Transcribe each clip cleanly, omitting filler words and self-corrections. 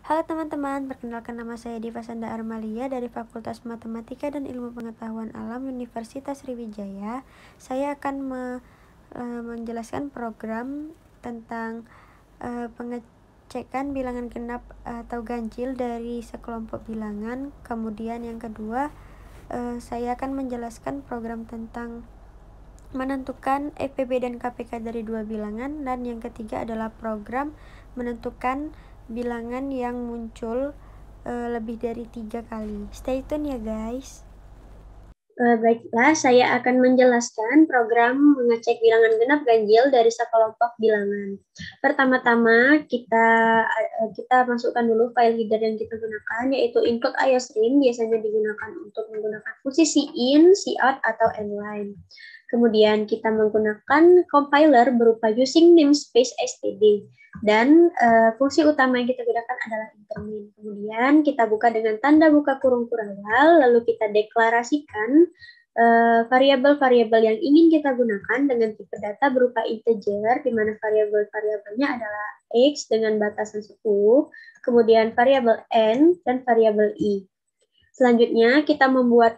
Halo teman-teman, perkenalkan nama saya Diva Sanda Armalia dari Fakultas Matematika dan Ilmu Pengetahuan Alam Universitas Sriwijaya. Saya akan menjelaskan program tentang pengecekan bilangan genap atau ganjil dari sekelompok bilangan. Kemudian yang kedua, saya akan menjelaskan program tentang menentukan FPB dan KPK dari dua bilangan, dan yang ketiga adalah program menentukan bilangan yang muncul lebih dari 3 kali. Stay tune ya guys. Baiklah, saya akan menjelaskan program mengecek bilangan genap ganjil dari sekelompok bilangan. Pertama-tama kita masukkan dulu file header yang kita gunakan, yaitu include iostream, biasanya digunakan untuk menggunakan fungsi coin, cout, atau inline. Kemudian kita menggunakan compiler berupa using namespace std. Dan fungsi utama yang kita gunakan adalah intermin. Kemudian kita buka dengan tanda buka kurung kurawal, lalu kita deklarasikan variabel-variabel yang ingin kita gunakan dengan tipe data berupa integer, di mana variabel-variabelnya adalah x dengan batasan 10, kemudian variabel n, dan variabel i. Selanjutnya kita membuat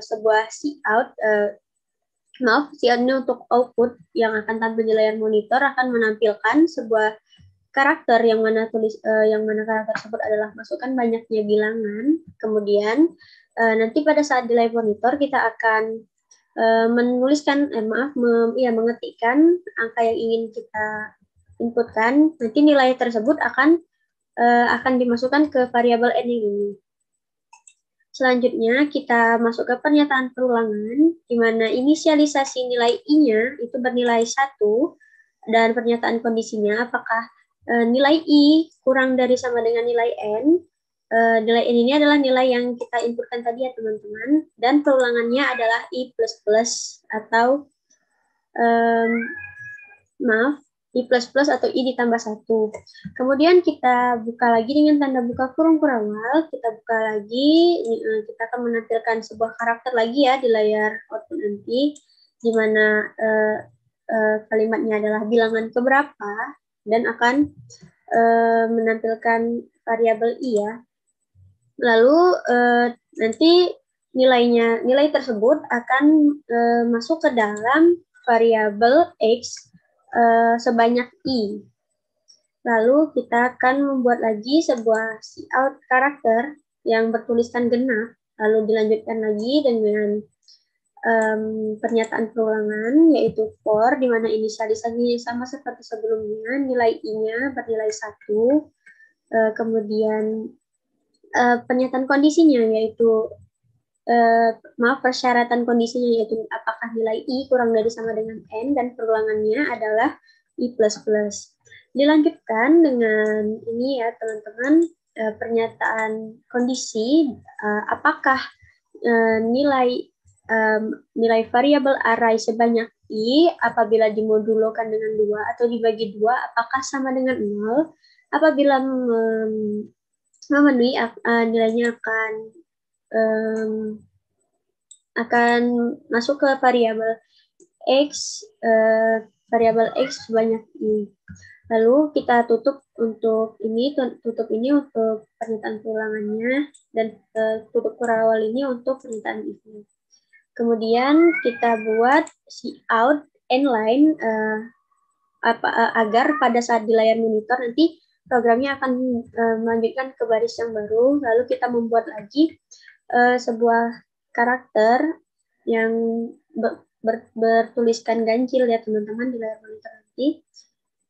sebuah cout. Cout-nya untuk output yang akan tampil di layar monitor akan menampilkan sebuah karakter yang mana karakter tersebut adalah masukkan banyaknya bilangan. Kemudian nanti pada saat di layar monitor kita akan mengetikkan angka yang ingin kita inputkan. Nanti nilai tersebut akan dimasukkan ke variabel n ini. Selanjutnya kita masuk ke pernyataan perulangan, di mana inisialisasi nilai I-nya itu bernilai 1, dan pernyataan kondisinya apakah nilai I kurang dari sama dengan nilai N. Nilai N ini adalah nilai yang kita inputkan tadi ya teman-teman, dan perulangannya adalah I++ atau I++ atau I ditambah 1. Kemudian kita buka lagi dengan tanda buka kurung kurawal, kita buka lagi, kita akan menampilkan sebuah karakter lagi ya di layar output nanti, di mana kalimatnya adalah bilangan keberapa, dan akan menampilkan variabel I ya. Lalu nanti nilai tersebut akan masuk ke dalam variabel X sebanyak I. Lalu kita akan membuat lagi sebuah cout karakter yang bertuliskan genap, lalu dilanjutkan lagi dengan pernyataan perulangan, yaitu for, di mana inisialisasinya sama seperti sebelumnya, nilai I-nya bernilai 1, kemudian pernyataan kondisinya yaitu persyaratan kondisinya yaitu apakah nilai I kurang dari sama dengan N, dan perulangannya adalah I++. Dilanjutkan dengan ini ya teman-teman, pernyataan kondisi apakah nilai variabel array sebanyak I apabila dimodulokan dengan 2 atau dibagi 2 apakah sama dengan 0. Apabila memenuhi, nilainya akan masuk ke variabel X sebanyak I. Lalu kita tutup ini untuk pernyataan perulangannya, dan tutup kurawal ini untuk pernyataan ini. Kemudian kita buat cout inline agar pada saat di layar monitor nanti programnya akan melanjutkan ke baris yang baru. Lalu kita membuat lagi sebuah karakter yang bertuliskan ganjil ya teman-teman di layar monitor nanti.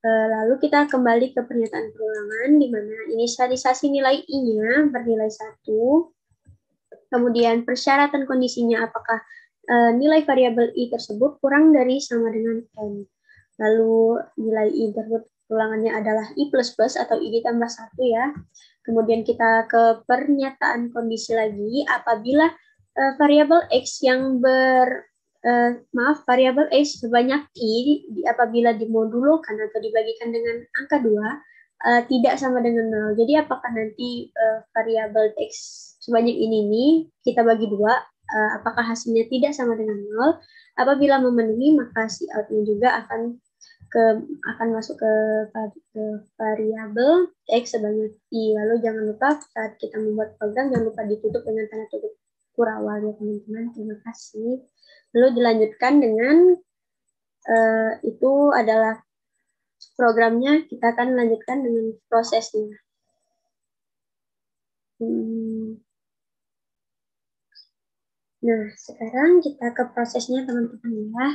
Lalu kita kembali ke pernyataan perulangan, di mana inisialisasi nilai I-nya bernilai 1, kemudian persyaratan kondisinya apakah nilai variabel I tersebut kurang dari sama dengan N. Lalu nilai I tersebut perulangannya adalah I++ atau I ditambah 1 ya. Kemudian kita ke pernyataan kondisi lagi, apabila variabel X yang variabel X sebanyak I apabila dimodulokan atau dibagikan dengan angka 2 tidak sama dengan 0. Jadi apakah nanti variabel X sebanyak ini kita bagi 2, apakah hasilnya tidak sama dengan 0? Apabila memenuhi, maka cout-nya juga akan akan masuk ke variabel X sebanyak I. Lalu jangan lupa saat kita membuat program, jangan lupa ditutup dengan tanda tutup kurawal ya teman-teman. Terima kasih. Lalu dilanjutkan dengan itu adalah programnya, kita akan lanjutkan dengan prosesnya. Nah, sekarang kita ke prosesnya teman-teman ya.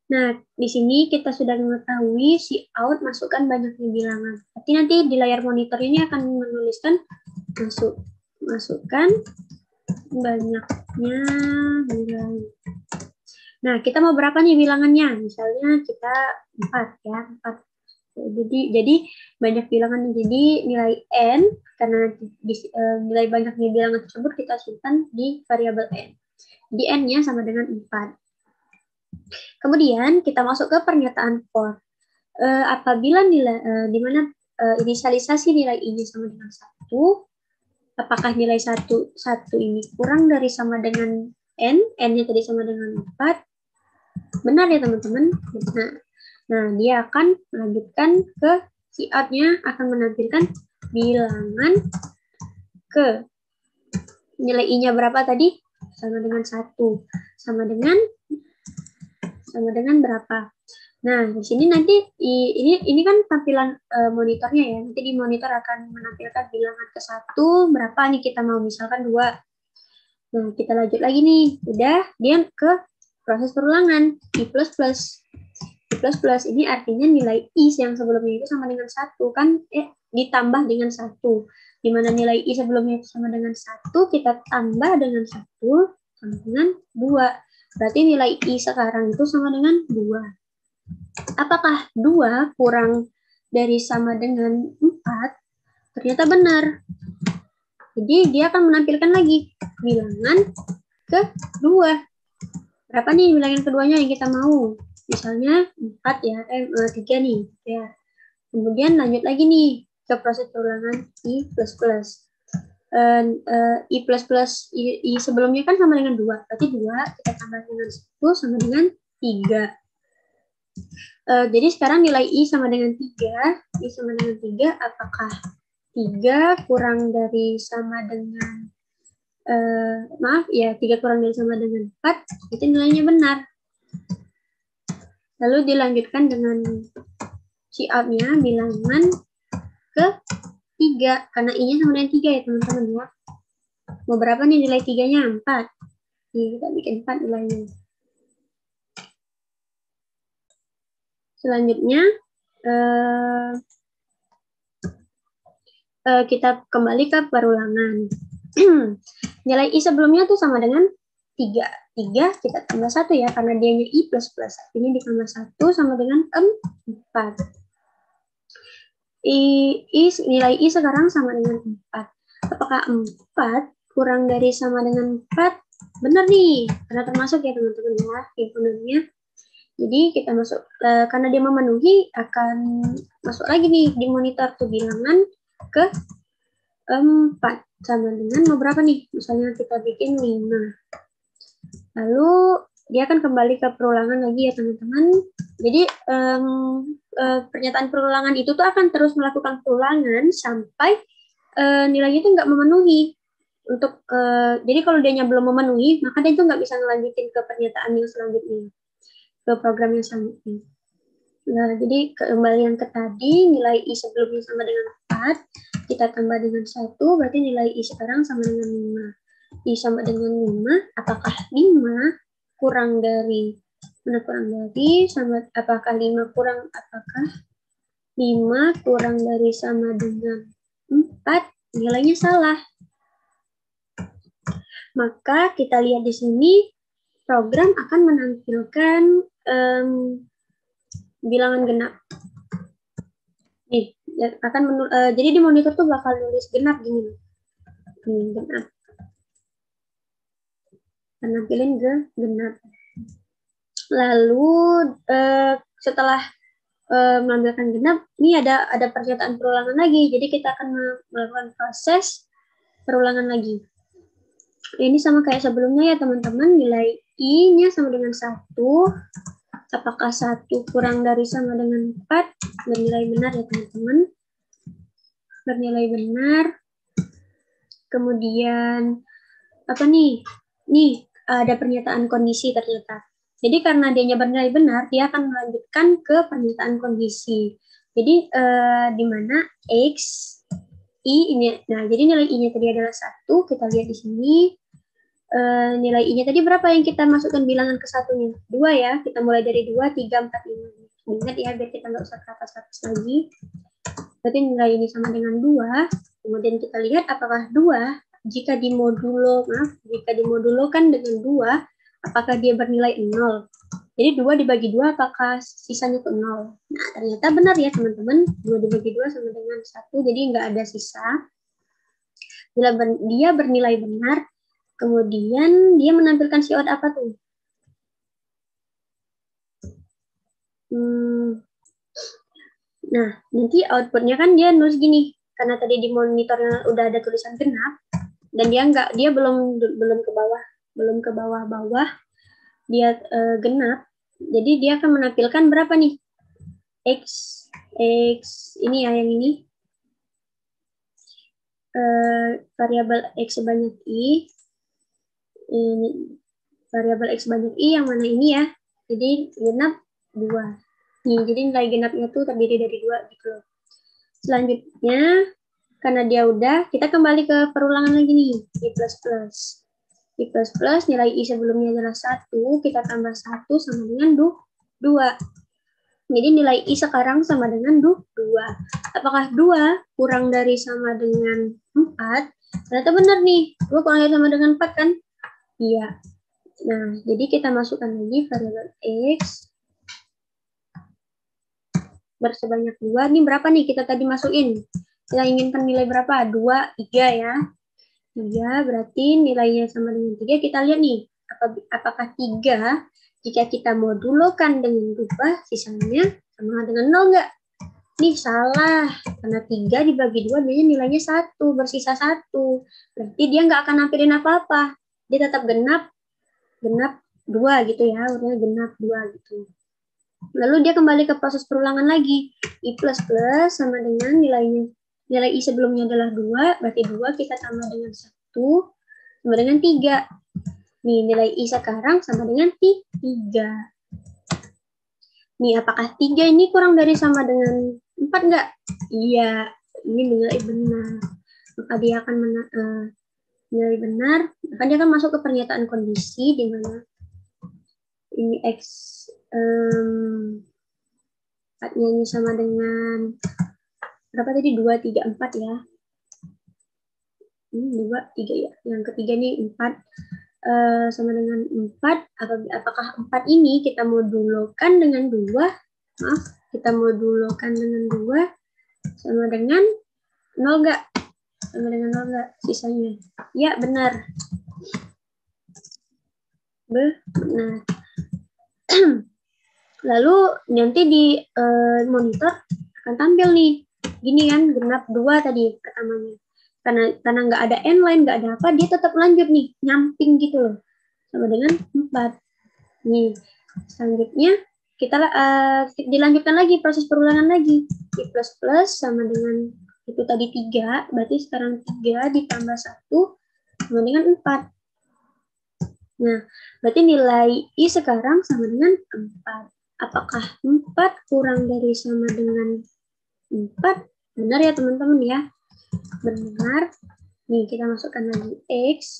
Nah, di sini kita sudah mengetahui si out masukkan banyaknya bilangan. Tapi nanti di layar monitor ini akan menuliskan masukkan banyaknya bilangan. Nah, kita mau berapa nih bilangannya? Misalnya kita 4 ya, 4. Jadi banyak bilangan, jadi nilai n, karena nilai banyaknya bilangan tersebut kita simpan di variabel n. Di n-nya sama dengan 4. Kemudian kita masuk ke pernyataan for. Apabila nilai di mana inisialisasi nilai I-nya sama dengan 1, apakah nilai 1 ini kurang dari sama dengan n, n-nya tadi sama dengan 4? Benar ya teman-teman? Nah, dia akan melanjutkan ke si out-nya, akan menampilkan bilangan ke nilai I-nya berapa tadi? Sama dengan 1. Sama dengan berapa? Nah, di sini nanti ini kan tampilan monitornya ya. Nanti di monitor akan menampilkan bilangan ke 1 berapa nih kita mau, misalkan 2. Nah, kita lanjut lagi nih. Udah, dia ke proses perulangan I++. I++ ini artinya nilai I yang sebelumnya itu sama dengan 1 kan, ditambah dengan 1. Dimana nilai I sebelumnya itu sama dengan 1, kita tambah dengan 1 sama dengan 2. Berarti nilai I sekarang itu sama dengan 2. Apakah 2 kurang dari sama dengan 4? Ternyata benar. Jadi dia akan menampilkan lagi bilangan kedua. Berapa nih bilangan keduanya yang kita mau? Misalnya 4 ya, 3 nih. Ya. Kemudian lanjut lagi nih ke proses perulangan I++. I sebelumnya kan sama dengan 2. Berarti 2 kita tambah dengan 1 sama dengan 3. Jadi sekarang nilai I sama dengan 3. I sama dengan 3, apakah 3 kurang dari sama dengan 3 kurang dari sama dengan 4, itu nilainya benar. Lalu dilanjutkan dengan si out-nya bilangan ke 3, karena I-nya sama dengan 3 ya teman-teman ya. Mau berapa nih nilai 3-nya? 4. Nih, kita bikin 4 nilainya. Selanjutnya kita kembali ke perulangan. Nilai I sebelumnya tuh sama dengan 3. 3 kita tambah 1 ya, karena dianya I++. Ini ditambah 1 sama dengan 4. Nilai I sekarang sama dengan 4. Apakah 4 kurang dari sama dengan 4? Benar nih, karena termasuk ya teman-teman ya, himpunannya. Jadi kita masuk, karena dia memenuhi, akan masuk lagi nih di monitor tuh bilangan ke 4. Sama dengan mau berapa nih? Misalnya kita bikin 5. Lalu dia akan kembali ke perulangan lagi ya teman-teman. Jadi pernyataan perulangan itu tuh akan terus melakukan perulangan sampai nilainya itu nggak memenuhi. Jadi kalau dia belum memenuhi, maka dia itu nggak bisa ngelanjutin ke pernyataan yang selanjutnya, ke program yang selanjutnya. Nah, jadi kembalian ke tadi, nilai I sebelumnya sama dengan 4, kita tambah dengan 1, berarti nilai I sekarang sama dengan 5. I sama dengan 5, apakah 5 kurang dari, apakah 5 kurang dari sama dengan 4, nilainya salah. Maka kita lihat di sini, program akan menampilkan bilangan genap. Nih, jadi di monitor tuh bakal nulis genap gini. Genap. Nampilin genap. Lalu setelah menampilkan genap, ini ada pernyataan perulangan lagi. Jadi kita akan melakukan proses perulangan lagi. Ini sama kayak sebelumnya ya teman-teman, nilai I-nya sama dengan 1. Apakah 1 kurang dari sama dengan 4? Bernilai benar ya teman-teman. Bernilai benar. Kemudian, apa nih? Nih, ada pernyataan kondisi ternyata. Jadi karena dia bernilai benar, dia akan melanjutkan ke pernyataan kondisi. Jadi di mana X, I ini, nah jadi nilai I-nya tadi adalah 1, kita lihat di sini. Nilai I-nya tadi berapa yang kita masukkan bilangan ke satunya? 2 ya, kita mulai dari 2, 3, 4, 5. Ingat ya, biar kita nggak usah ke atas-atas lagi. Berarti nilai ini sama dengan 2, kemudian kita lihat apakah 2, jika dimodulo kan dengan 2, apakah dia bernilai 0? Jadi 2 dibagi 2, apakah sisanya ke 0? Nah, ternyata benar ya teman-teman, 2 dibagi 2 sama dengan 1, jadi nggak ada sisa. Bila dia bernilai benar, kemudian dia menampilkan siot apa tuh? Nah, nanti outputnya kan dia nulis gini, karena tadi di monitornya udah ada tulisan genap, dan dia belum ke bawah, dia genap, jadi dia akan menampilkan berapa nih? X ini ya, yang ini. Variabel X sebanyak I, ini variabel X sebanyak I yang mana ini ya, jadi genap 2. Nih, jadi nilai genapnya tuh terdiri dari 2 gitu loh. Selanjutnya, karena dia udah, kita kembali ke perulangan lagi nih, I++. I++, nilai I sebelumnya adalah 1, kita tambah 1 sama dengan 2. Jadi nilai I sekarang sama dengan 2. Apakah 2 kurang dari sama dengan 4? Ternyata benar nih, 2 kurang dari sama dengan 4 kan? Iya. Nah, jadi kita masukkan lagi variabel X bersebanyak 2. Ini berapa nih kita tadi masukin? Kita inginkan nilai berapa? 2, 3 ya. 3 berarti nilainya sama dengan 3. Kita lihat nih, apakah 3 jika kita modulokan dengan 2, sisanya sama dengan 0 enggak? Nih salah, karena 3 dibagi 2 dia nilainya 1, bersisa 1. Berarti dia nggak akan nampilin apa-apa. Dia tetap genap 2 gitu ya, warnanya genap 2 gitu. Lalu dia kembali ke proses perulangan lagi. I++ sama dengan nilai I sebelumnya adalah 2, berarti 2 kita tambah dengan 1, sama dengan 3. Nih, nilai I sekarang sama dengan 3. Nih, apakah 3 ini kurang dari sama dengan 4 enggak? Iya, ini nilai benar. Maka dia akan nilai benar, maka dia akan masuk ke pernyataan kondisi di mana ini X 4-nya ini sama dengan berapa tadi? 2, 3, 4 ya. Ini 2, 3 ya. Yang ketiga nih 4 sama dengan 4. Apakah 4 ini kita modulokan dengan 2? Maaf, kita modulokan dengan 2 sama dengan 0 enggak? Sama dengan 0 enggak sisanya? Ya, benar. Benar. Lalu nanti di monitor akan tampil nih, gini kan, genap 2 tadi pertamanya. Karena nggak ada n line, nggak ada apa, dia tetap lanjut nih, nyamping gitu loh, sama dengan 4. Nih, selanjutnya kita dilanjutkan lagi proses perulangan lagi. I++ sama dengan itu tadi 3, berarti sekarang 3 ditambah 1 sama dengan 4. Nah, berarti nilai I sekarang sama dengan 4. Apakah 4 kurang dari sama dengan 4? Benar ya teman-teman ya? Benar. Nih, kita masukkan lagi X.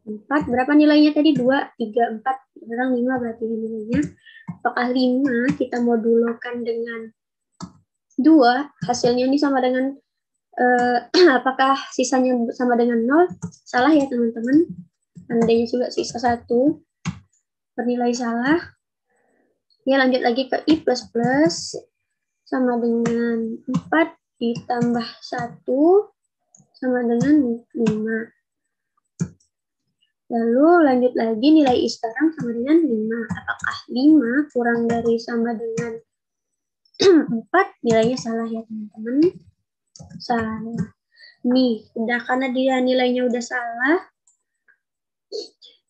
4, berapa nilainya tadi? 2, 3, 4. Sekarang 5 berarti nilainya. Apakah 5 kita modulokan dengan 2? Hasilnya ini sama dengan, apakah sisanya sama dengan 0? Salah ya teman-teman. Andainya juga sisa 1. Bernilai salah. Ya, lanjut lagi ke I++ sama dengan 4 ditambah 1 sama dengan 5. Lalu lanjut lagi nilai I sekarang sama dengan 5. Apakah 5 kurang dari sama dengan 4? Nilainya salah ya teman-teman. Salah. Nih, udah karena dia nilainya udah salah.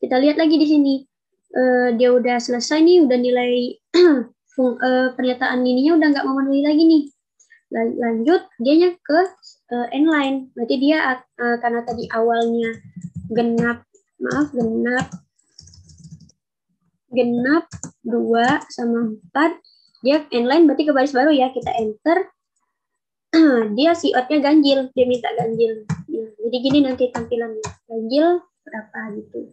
Kita lihat lagi di sini. Dia udah selesai nih, udah nilai pernyataan ininya udah nggak memenuhi lagi nih. Lanjut, dianya ke N-line. Berarti dia karena tadi awalnya genap 2 sama 4, dia N-line berarti ke baris baru ya, kita enter. Dia si outnya ganjil, dia minta ganjil. Ya, jadi gini nanti tampilannya, ganjil berapa gitu.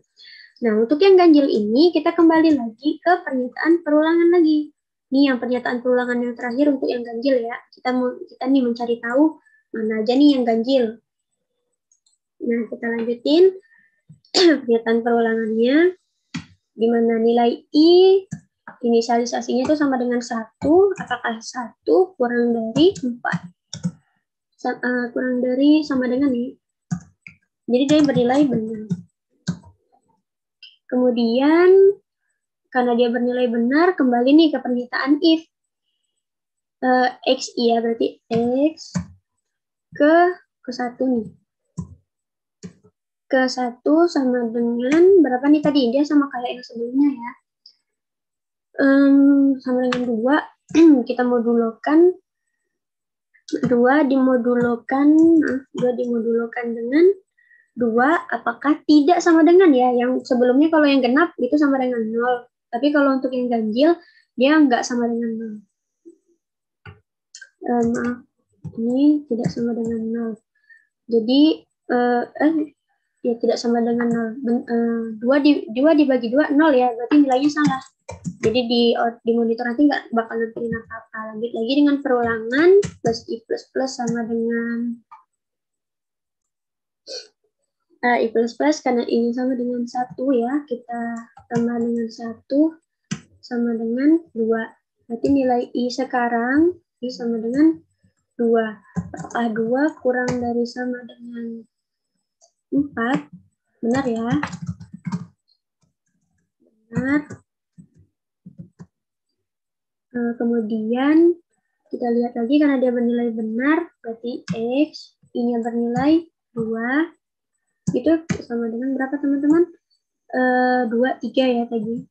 Nah, untuk yang ganjil ini kita kembali lagi ke pernyataan perulangan lagi. Nih yang pernyataan perulangan yang terakhir untuk yang ganjil ya. Kita nih mencari tahu mana aja nih yang ganjil. Nah, kita lanjutin pernyataan perulangannya. Di mana nilai I inisialisasinya itu sama dengan 1, apakah 1 kurang dari 4? Kurang dari sama dengan nih. Jadi dia bernilai benar. Kemudian karena dia bernilai benar, kembali nih ke pernyataan if. X ya, berarti X ke 1 nih. Ke 1 sama dengan berapa nih tadi? Dia sama kayak yang sebelumnya ya. Sama dengan 2, kita modulokan 2 dimodulokan dengan 2, apakah tidak sama dengan ya? Yang sebelumnya kalau yang genap itu sama dengan 0. Tapi kalau untuk yang ganjil, dia nggak sama dengan 0. Maaf, ini tidak sama dengan 0. Jadi, ya tidak sama dengan 0. 2 dibagi 2, 0 ya, berarti nilainya salah. Jadi di monitor nanti nggak bakal nentuin apa-apa. Lanjut lagi dengan perulangan, plus I plus plus sama dengan I plus plus, karena ini sama dengan 1 ya, kita tambah dengan 1 sama dengan 2. Berarti nilai I sekarang, I sama dengan 2. Apakah 2 kurang dari sama dengan 4? Benar ya? Benar. Kemudian kita lihat lagi karena dia bernilai benar, berarti X, I-nya bernilai 2. Itu sama dengan berapa teman-teman? 2, 3 ya tadi.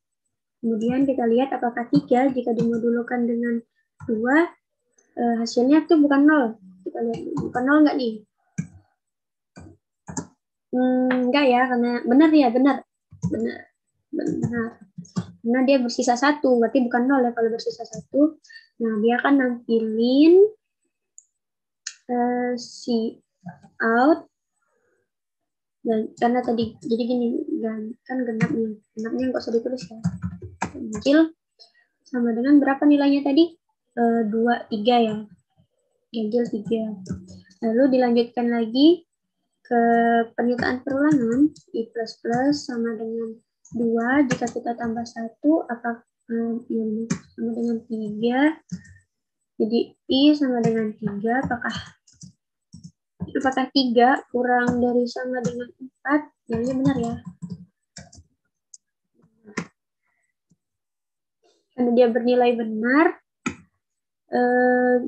Kemudian kita lihat apakah 3 jika dimodulkan dengan 2, hasilnya itu bukan 0. Kita lihat bukan 0 nggak nih? Enggak ya, karena benar ya, benar. Karena dia bersisa 1, berarti bukan 0 ya kalau bersisa 1. Nah, dia akan nampilin si out. Dan karena tadi jadi gini, kan genapnya nggak usah ditulis ya. Ganjil sama dengan berapa nilainya tadi? 2, 3 ya. Ganjil 3. Lalu dilanjutkan lagi ke pernyataan perulangan, I plus plus sama dengan 2, jika kita tambah 1, apakah sama dengan 3. Jadi I sama dengan 3, apakah 3 kurang dari sama dengan 4? Jadi benar ya. Karena dia bernilai benar,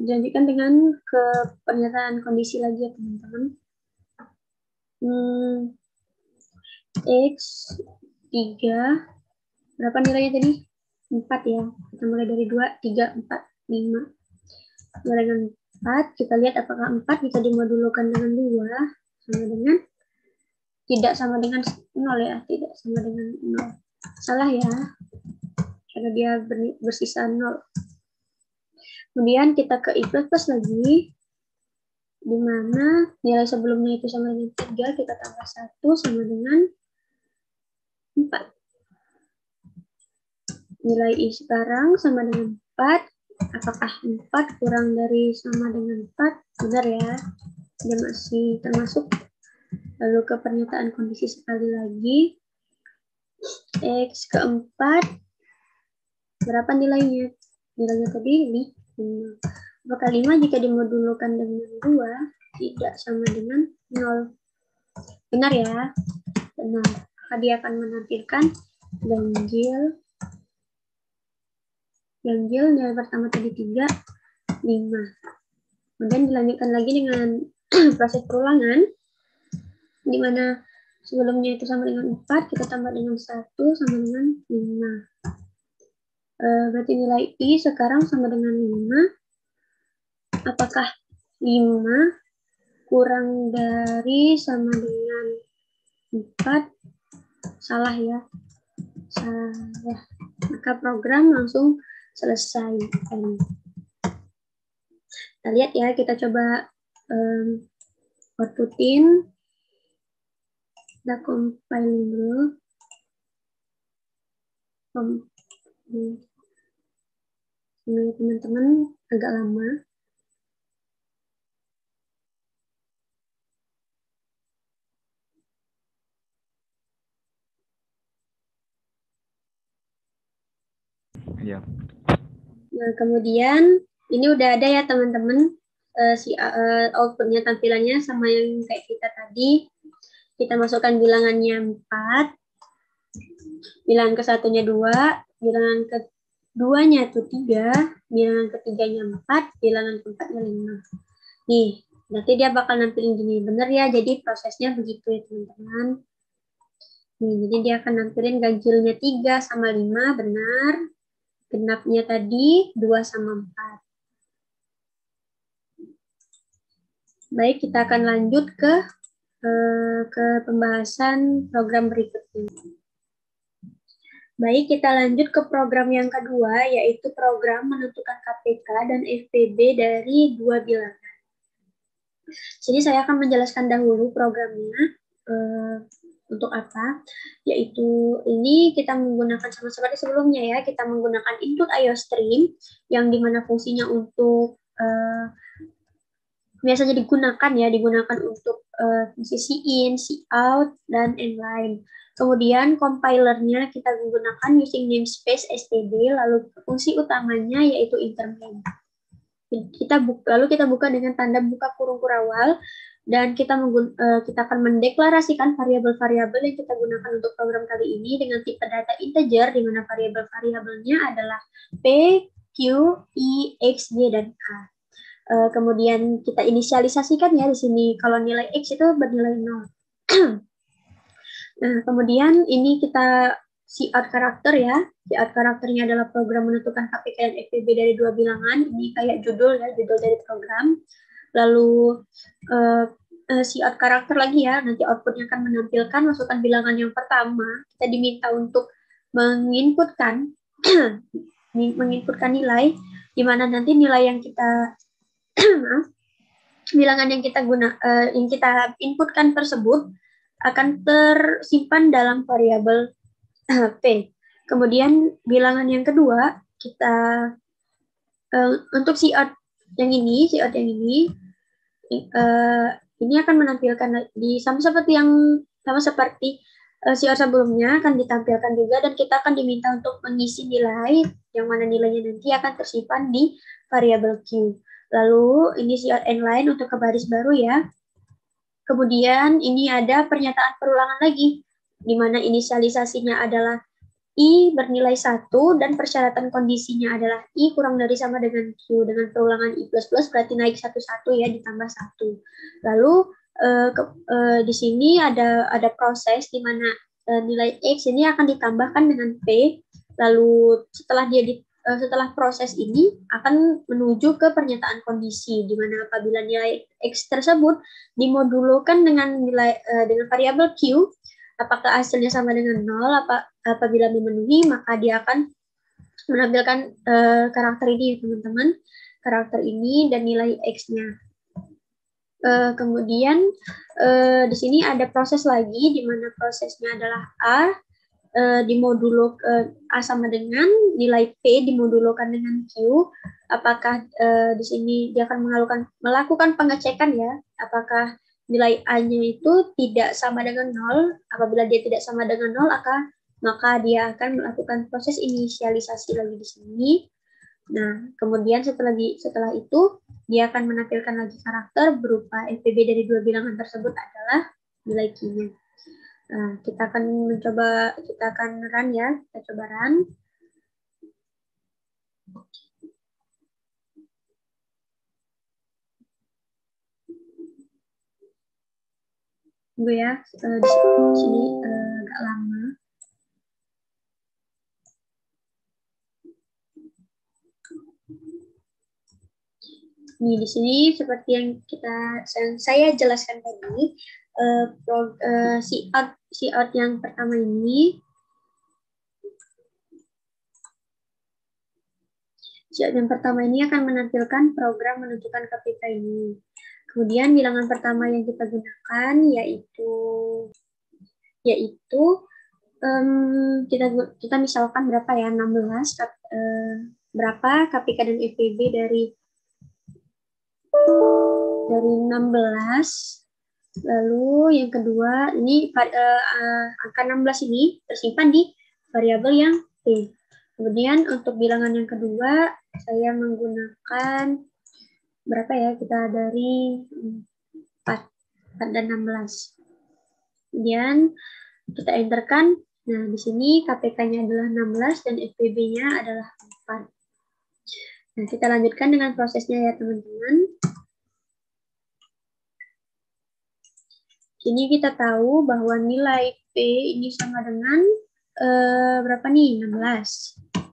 dilanjutkan dengan ke pernyataan kondisi lagi ya teman-teman. X 3, berapa nilainya tadi? 4 ya. Kita mulai dari 2, 3, 4, 5. Mulai dengan 4, kita lihat apakah 4 bisa dimodulkan dengan 2 sama dengan tidak sama dengan 0 ya, tidak sama dengan 0. Salah ya, karena dia bersisa 0. Kemudian kita ke I plus plus lagi, di mana nilai sebelumnya itu sama dengan 3, kita tambah 1 sama dengan 4. Nilai I sekarang sama dengan 4, apakah 4 kurang dari sama dengan 4? Benar ya, dia masih termasuk. Lalu ke pernyataan kondisi sekali lagi, X keempat, berapa nilainya? Nilainya tadi 5. Apakah 5 jika dimodulkan dengan 2 tidak sama dengan 0? Benar ya? Benar. Maka dia akan menampilkan ganjil nilai pertama tadi 3, 5. Kemudian dilanjutkan lagi dengan proses perulangan, di mana sebelumnya itu sama dengan 4, kita tambah dengan 1 sama dengan 5. Berarti nilai I sekarang sama dengan 5. Apakah 5 kurang dari sama dengan 4? Salah ya. Salah. Maka program langsung selesai. Kita lihat ya, kita coba outputin. Kita compiling dulu. Ini teman-teman agak lama. Ya. Nah, kemudian ini udah ada ya teman-teman, outputnya, tampilannya sama yang kayak kita tadi. Kita masukkan bilangannya 4, bilangan ke-1-nya 2, bilangan ke-2-nya itu 3, bilangan ke-3-nya 4, bilangan ke-4-nya 5. Nih, berarti dia bakal nampilin gini. Bener ya, jadi prosesnya begitu ya teman-teman. Nih, jadi dia akan nampilin ganjilnya 3 sama 5, benar. Genapnya tadi 2 sama 4. Baik, kita akan lanjut ke pembahasan program berikutnya. Baik, kita lanjut ke program yang kedua, yaitu program menentukan KPK dan FPB dari 2 bilangan. Jadi saya akan menjelaskan dahulu programnya. Untuk apa? Yaitu ini kita menggunakan sama seperti sebelumnya ya, kita menggunakan input IOStream yang dimana fungsinya untuk biasanya digunakan untuk fungsi in, out, dan inline. Kemudian compilernya kita menggunakan using namespace std, lalu fungsi utamanya yaitu intermain. Lalu kita buka dengan tanda buka kurung kurawal, dan kita akan mendeklarasikan variabel-variabel yang kita gunakan untuk program kali ini dengan tipe data integer, di mana variabel-variabelnya adalah P, Q, I, X, Y, dan K. Kemudian kita inisialisasikan ya di sini, kalau nilai X itu bernilai 0. Nah, kemudian ini kita cout karakter ya. Cout karakternya adalah program menentukan KPK dan FPB dari 2 bilangan. Ini kayak judul ya, judul dari program. Lalu cout karakter lagi ya, nanti outputnya akan menampilkan masukkan bilangan yang pertama. Kita diminta untuk menginputkan nilai, di mana nanti nilai yang kita bilangan yang kita inputkan tersebut akan tersimpan dalam variabel P. Kemudian bilangan yang kedua, kita untuk cout yang ini akan menampilkan sama seperti cout sebelumnya akan ditampilkan juga, dan kita akan diminta untuk mengisi nilai yang mana nilainya nanti akan tersimpan di variabel Q. Lalu ini cout inline untuk ke baris baru ya. Kemudian ini ada pernyataan perulangan lagi, di mana inisialisasinya adalah I bernilai 1 dan persyaratan kondisinya adalah I kurang dari sama dengan Q, dengan perulangan I++ berarti naik 1-1 ya, ditambah 1. Lalu di sini ada proses di mana nilai X ini akan ditambahkan dengan P, lalu setelah proses ini akan menuju ke pernyataan kondisi, di mana apabila nilai X tersebut dimodulokan dengan dengan variabel Q, apakah hasilnya sama dengan 0, apabila memenuhi, maka dia akan menampilkan karakter ini ya teman-teman, karakter ini dan nilai X-nya. Kemudian di sini ada proses lagi, di mana prosesnya adalah A dimodulo A sama dengan nilai P dimodulokan dengan Q. Apakah di sini dia akan melakukan pengecekan ya, apakah nilai A-nya itu tidak sama dengan 0. Apabila dia tidak sama dengan 0, maka dia akan melakukan proses inisialisasi lagi di sini. Nah, kemudian setelah itu dia akan menampilkan lagi karakter berupa FPB dari 2 bilangan tersebut adalah nilai Q-nya. Nah, kita akan run ya, kita coba run. Tunggu ya, di sini agak lama. Nih, di sini seperti yang saya jelaskan tadi, si-out yang pertama ini, akan menampilkan program menentukan KPK ini. Kemudian bilangan pertama yang kita gunakan yaitu kita misalkan berapa ya, 16, berapa KPK dan FPB dari 16. Lalu yang kedua, ini angka 16 ini tersimpan di variabel yang P. Kemudian untuk bilangan yang kedua, saya menggunakan berapa ya, kita dari 4 dan 16. Kemudian kita enterkan. Nah, di sini KPK-nya adalah 16 dan FPB-nya adalah 4. Nah, kita lanjutkan dengan prosesnya ya, teman-teman. Ini kita tahu bahwa nilai P ini sama dengan berapa nih? 16.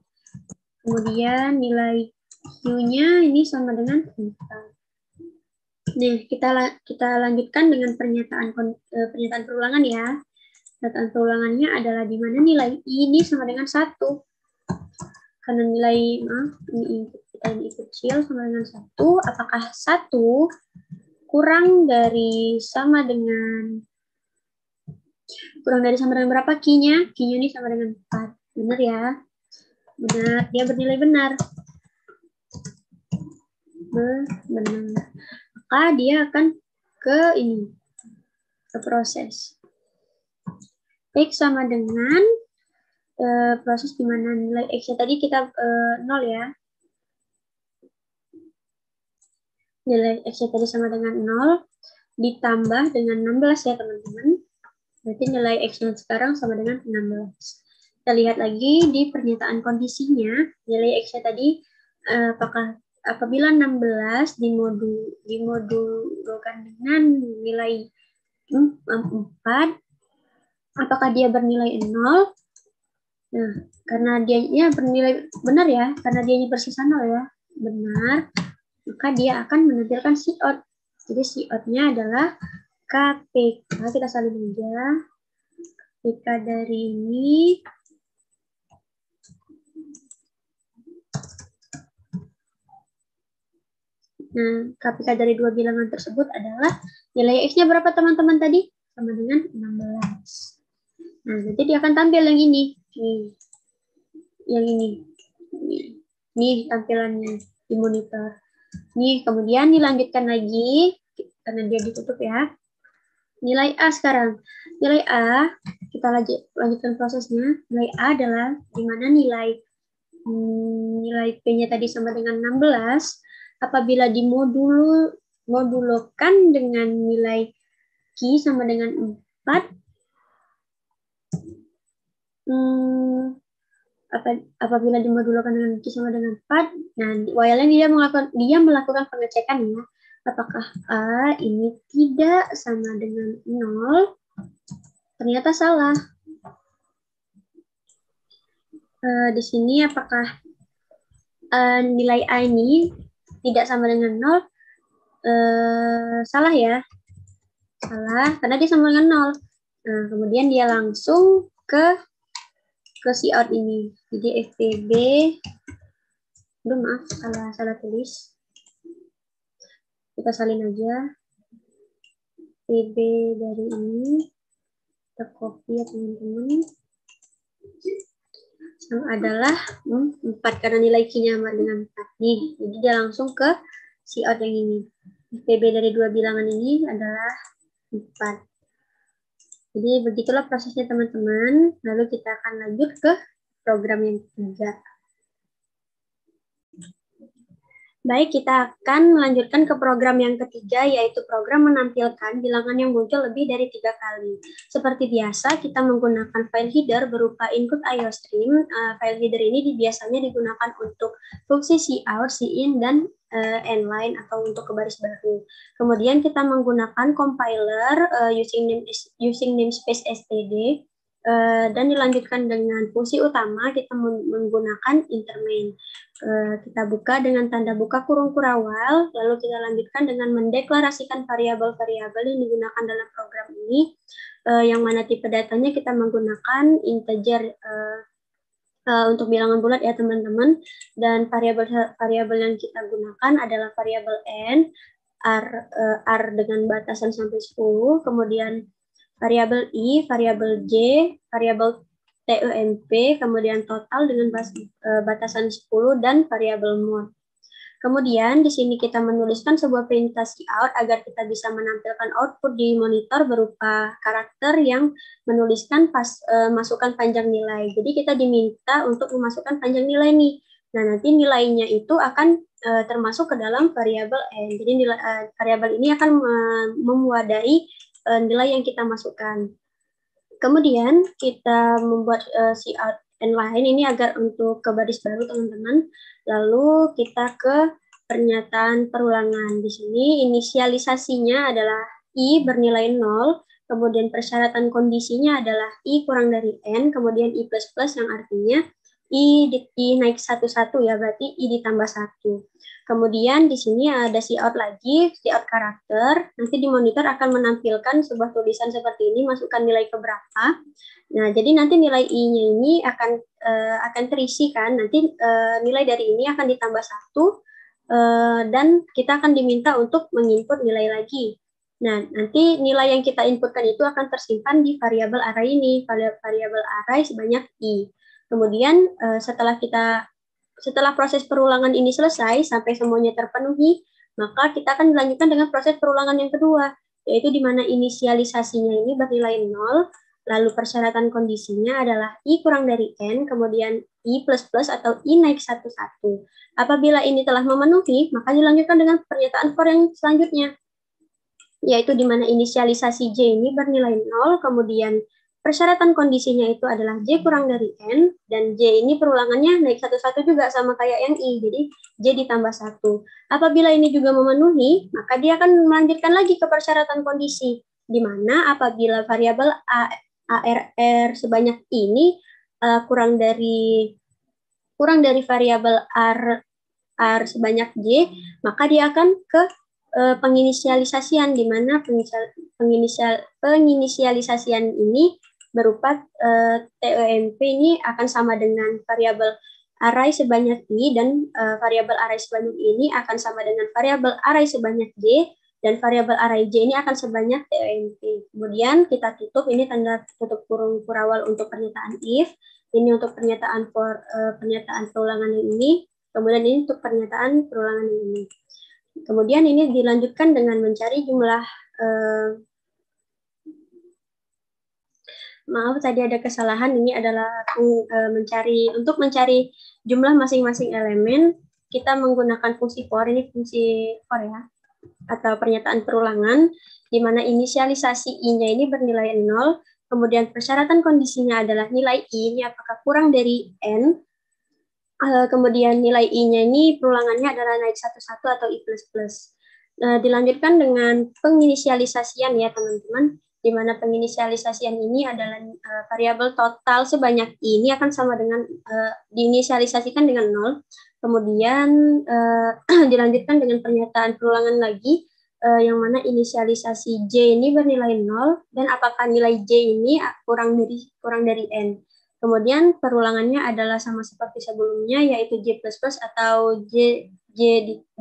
Kemudian nilai Q-nya ini sama dengan 4. Nah, kita lanjutkan dengan pernyataan perulangan ya. Pernyataan perulangannya adalah di mana nilai I ini sama dengan 1. Karena nilai, ini kecil sama dengan 1, apakah 1 kurang dari sama dengan berapa Q-nya? Q-nya ini sama dengan 4. Benar ya? Benar, dia bernilai benar. Benar. Maka dia akan ke proses. X sama dengan proses di mana nilai X-nya tadi kita 0 ya. Nilai X-nya tadi sama dengan 0, ditambah dengan 16 ya teman-teman. Berarti nilai X-nya sekarang sama dengan 16. Kita lihat lagi di pernyataan kondisinya, nilai X-nya tadi apabila 16 dimodulkan dengan nilai 4, apakah dia bernilai 0? Nah, karena dia bernilai benar ya, karena dia bersisa 0 ya, benar, maka dia akan menampilkan C-out. Jadi C-out-nya adalah KPK, kita salin aja. KPK dari ini nah, KPK dari dua bilangan tersebut adalah nilai X-nya berapa teman-teman tadi? Sama dengan 16. Nah, nanti dia akan tampil yang ini. Nih. Yang ini. Nih tampilannya di monitor. Nih, kemudian dilanjutkan lagi, karena dia ditutup ya. Nilai A sekarang. Nilai A, kita lanjutkan prosesnya. Nilai A adalah di mana nilai P-nya tadi sama dengan 16, apabila dimodulkan dengan nilai Q sama dengan 4, apabila dimodulkan dengan Q sama dengan 4, nah while-nya dia melakukan pengecekan ya, apakah A ini tidak sama dengan 0, ternyata salah. Di sini apakah nilai A ini tidak sama dengan 0, salah ya, salah, karena dia sama dengan 0. Nah, kemudian dia langsung ke C-out ini. Jadi FPB, maaf, salah tulis. Kita salin aja. FPB dari ini, kita copy ya teman-teman. Yang adalah 4, karena nilai Q-nya sama dengan 4. Nih, jadi dia langsung ke C-out yang ini. FPB dari dua bilangan ini adalah 4. Jadi begitulah prosesnya teman-teman. Lalu kita akan lanjut ke program yang ketiga. Baik, kita akan melanjutkan ke program yang ketiga, yaitu program menampilkan bilangan yang muncul lebih dari 3 kali. Seperti biasa, kita menggunakan file header berupa input IOStream. File header ini biasanya digunakan untuk fungsi cout, cin, dan n-line atau untuk ke baris baru. Kemudian kita menggunakan compiler using namespace std, dan dilanjutkan dengan fungsi utama kita menggunakan intermain. Kita buka dengan tanda buka kurung kurawal, lalu kita lanjutkan dengan mendeklarasikan variabel-variabel yang digunakan dalam program ini, yang mana tipe datanya kita menggunakan integer untuk bilangan bulat ya teman-teman, dan variabel yang kita gunakan adalah variabel n, r dengan batasan sampai 10, kemudian variabel i, variabel j, variabel temp, kemudian total dengan batasan 10, dan variabel mod. Kemudian di sini kita menuliskan sebuah perintah cout agar kita bisa menampilkan output di monitor berupa karakter yang menuliskan masukan panjang nilai. Jadi kita diminta untuk memasukkan panjang nilai nih. Nah, nanti nilainya itu akan termasuk ke dalam variabel n. Jadi variabel ini akan memuadai nilai yang kita masukkan. Kemudian kita membuat cout n-line ini agar untuk ke baris baru teman-teman. Lalu kita ke pernyataan perulangan. Di sini inisialisasinya adalah i bernilai 0, kemudian persyaratan kondisinya adalah i kurang dari n, kemudian i plus plus yang artinya i naik 1 ya, berarti i ditambah 1. Kemudian di sini ada cout lagi, cout karakter. Nanti di monitor akan menampilkan sebuah tulisan seperti ini, masukkan nilai ke berapa. Nah, jadi nanti nilai i-nya ini akan terisi kan, nanti nilai dari ini akan ditambah 1, dan kita akan diminta untuk menginput nilai lagi. Nah, nanti nilai yang kita inputkan itu akan tersimpan di variabel array ini, variabel array sebanyak i. Kemudian setelah proses perulangan ini selesai sampai semuanya terpenuhi, maka kita akan dilanjutkan dengan proses perulangan yang kedua, yaitu di mana inisialisasinya ini bernilai 0, lalu persyaratan kondisinya adalah i kurang dari n, kemudian i plus plus atau i naik 1. Apabila ini telah memenuhi, maka dilanjutkan dengan pernyataan for yang selanjutnya, yaitu di mana inisialisasi j ini bernilai 0, kemudian persyaratan kondisinya itu adalah j kurang dari n, dan j ini perulangannya naik 1 juga sama kayak yang i, jadi j ditambah 1. Apabila ini juga memenuhi, maka dia akan melanjutkan lagi ke persyaratan kondisi, di mana apabila variabel ARR sebanyak ini kurang dari variabel R sebanyak J, maka dia akan ke penginisialisasian, di mana penginisialisasian ini berupa TEMP ini akan sama dengan variabel array sebanyak I, dan variabel array sebanyak ini akan sama dengan variabel array sebanyak J, dan variabel array J ini akan sebanyak TEMP. Kemudian kita tutup, ini tanda tutup kurung kurawal untuk pernyataan if, ini untuk pernyataan perulangan yang ini, kemudian ini untuk pernyataan perulangan yang ini. Kemudian ini dilanjutkan dengan mencari jumlah, maaf tadi ada kesalahan, ini adalah untuk mencari jumlah masing-masing elemen, kita menggunakan fungsi for, ini fungsi for ya, atau pernyataan perulangan, di mana inisialisasi i-nya ini bernilai 0, kemudian persyaratan kondisinya adalah nilai i ini apakah kurang dari n, kemudian nilai i-nya ini perulangannya adalah naik 1 atau i plus plus. Dilanjutkan dengan penginisialisasian ya teman-teman, di mana penginisialisasian ini adalah variabel total sebanyak i ini akan sama dengan diinisialisasikan dengan 0. Kemudian dilanjutkan dengan pernyataan perulangan lagi, yang mana inisialisasi j ini bernilai 0, dan apakah nilai j ini kurang dari n. Kemudian perulangannya adalah sama seperti sebelumnya, yaitu j plus plus atau j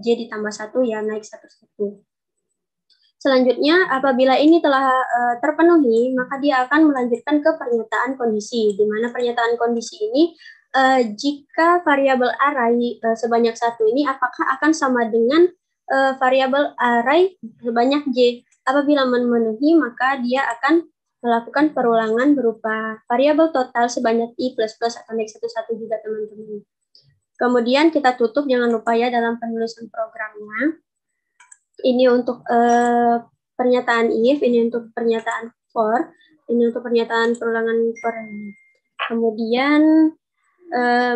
ditambah 1 ya, naik 1. Selanjutnya, apabila ini telah terpenuhi, maka dia akan melanjutkan ke pernyataan kondisi, di mana pernyataan kondisi ini jika variabel array sebanyak 1 ini apakah akan sama dengan variabel array sebanyak j. Apabila memenuhi, maka dia akan melakukan perulangan berupa variabel total sebanyak i plus plus atau naik 1 juga teman-teman. Kemudian kita tutup, jangan lupa ya dalam penulisan programnya. Ini untuk pernyataan if, ini untuk pernyataan for, ini untuk pernyataan perulangan for. Kemudian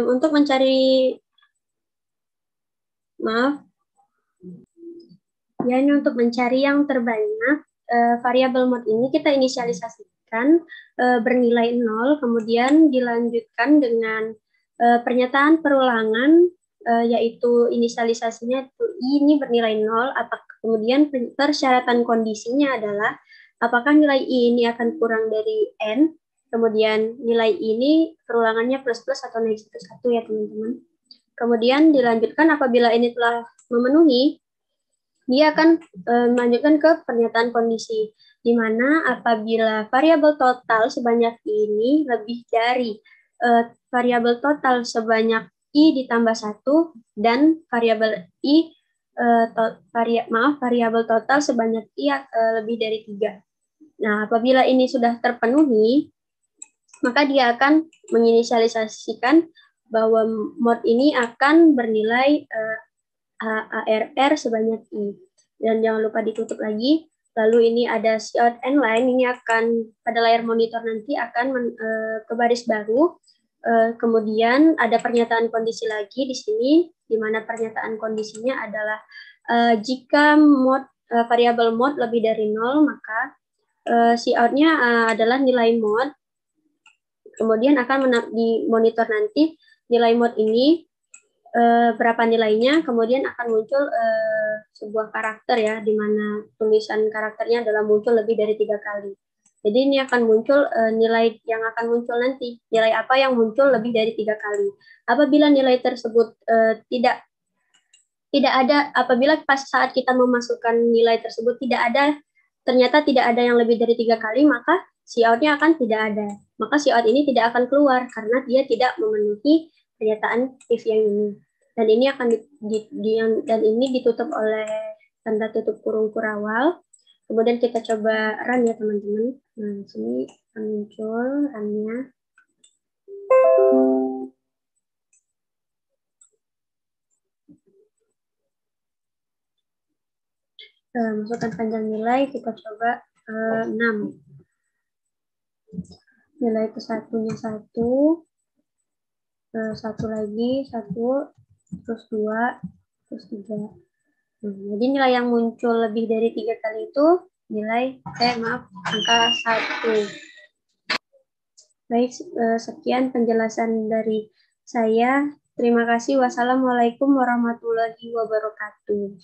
untuk mencari, maaf, Ya, ini untuk mencari yang terbanyak, variabel mod ini kita inisialisasikan bernilai 0, kemudian dilanjutkan dengan pernyataan perulangan, yaitu inisialisasinya itu ini bernilai 0, kemudian persyaratan kondisinya adalah apakah nilai I ini akan kurang dari N, kemudian nilai ini perulangannya plus-plus atau negatif 1 ya teman-teman. Kemudian dilanjutkan apabila ini telah memenuhi, dia akan melanjutkan ke pernyataan kondisi, di mana apabila variabel total sebanyak ini lebih dari variabel total sebanyak I ditambah 1 dan variabel I variabel total sebanyak I lebih dari 3. Nah, apabila ini sudah terpenuhi, maka dia akan menginisialisasikan bahwa mod ini akan bernilai ARR sebanyak I. Dan jangan lupa ditutup lagi. Lalu ini ada cout end line, ini akan pada layar monitor nanti akan ke baris baru. Kemudian ada pernyataan kondisi lagi di sini, di mana pernyataan kondisinya adalah jika variabel mod lebih dari 0, maka cout-nya adalah nilai mod. Kemudian akan di monitor nanti nilai mod ini berapa nilainya, kemudian akan muncul sebuah karakter ya, di mana tulisan karakternya adalah muncul lebih dari 3 kali. Jadi ini akan muncul nilai yang akan muncul nanti, nilai apa yang muncul lebih dari 3 kali. Apabila nilai tersebut tidak ada, apabila pas saat kita memasukkan nilai tersebut ternyata tidak ada yang lebih dari 3 kali, maka cout-nya akan tidak ada. Maka cout ini tidak akan keluar karena dia tidak memenuhi pernyataan if yang ini. Dan ini akan dan ini ditutup oleh tanda tutup kurung kurawal. Kemudian kita coba run ya teman-teman. Nah, di sini akan muncul run-nya. Masukkan panjang nilai, kita coba 6. Nilai ke satunya 1, satu lagi 1, terus 2, terus 3. Jadi nilai yang muncul lebih dari 3 kali itu angka 1. Baik, sekian penjelasan dari saya. Terima kasih. Wassalamualaikum warahmatullahi wabarakatuh.